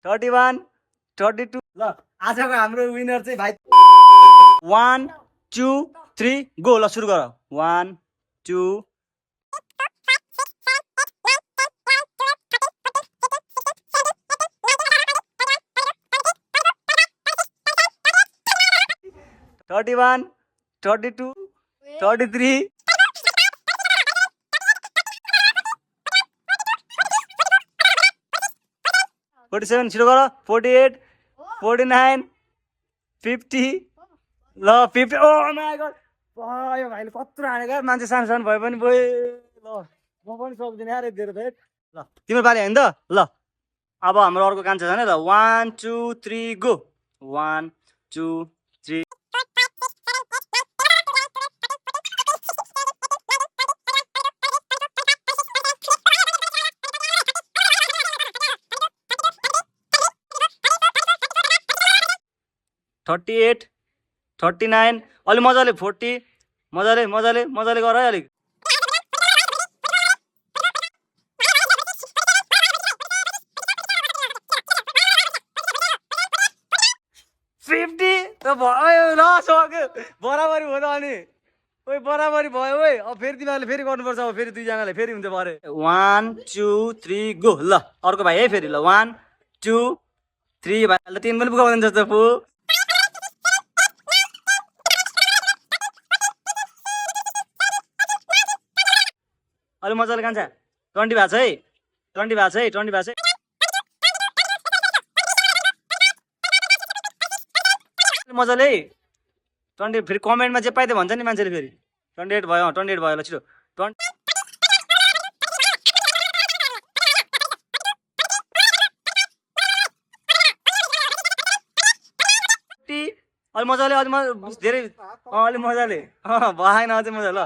31 32 ल आजको हाम्रो विनर चाहिँ भाइ 1 2 3 गो ल सुरु गर 1 2 31 32 33 47 सुरु गर 48 49 50 ल 50 ओ माय गॉड भयो भाइले कत्रो हानेको मान्छे सानो सानो भए पनि बोइ ल म पनि सक्दिनँ यार यति धेरै ल तिम्रो पाली हैन त ल अब हाम्रो अर्को कान्छ छ नि ल 1 2 3 गो 1 2 3 38 39 अलि मजाले 40 मजाले मजाले मजाले गर है अलिक फिफ्टी त भयो ल सक्यो बराबरी भयो त अनि ओइ बराबरी भयो ओइ अब फेरि तिमीहरूले फेरि गर्नुपर्छ अब फेरि दुईजनाले फेरि हुन्छ भरे 1 2 3 गो ल अर्को भाइ है फेरि ल 1 2 3 भाइले 3 पनि पुगाउँदैन जस्तो पो अलि मजाले कान्छ 20 भएको छ है 20 भएको छ है 20 भएको छ मजाले 20 फेरि कमेन्टमा जे पाइदियो भन्छ नि मान्छेले फेरि 28 भयो 28 भयो ल छिटो 20 अलि मजाले अलि धेरै अलि मजाले भएन अझै मजा ल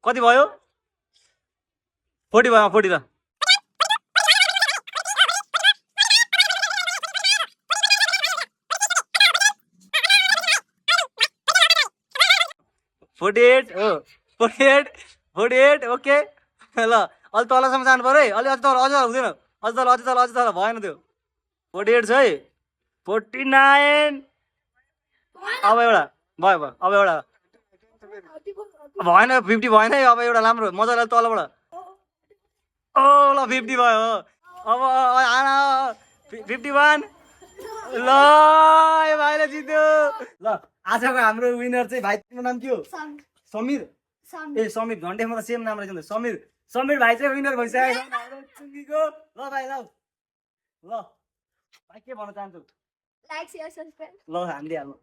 कति भयो 40 भयो 40 ल 48 हो 48 ओके ल अलि तलसम्म जानु पर्यो है अलि अझ तल अझ हुँदैन अझ तल भएन त्यो 48 छ है 49 अब एउटा भयो भयो अब एउटा भएन 50 भएन है अब एउटा राम्रो मजाले तलबाट ओ ल 50 भयो अब 51 ल भाइले जित्यो ल आजको हाम्रो विनर चाहिँ भाइ तिम्रो नाम के हो समीर ए समीर घन्टेमा त सेम नाम रहेछ समीर समीर भाइ चाहिँ विनर भइसक्यो चुङ्गीको ल भाइ ल ल भाइ के भन्न चाहन्छु लाइक शेयर सब्सक्राइब ल हामीले हाल्नु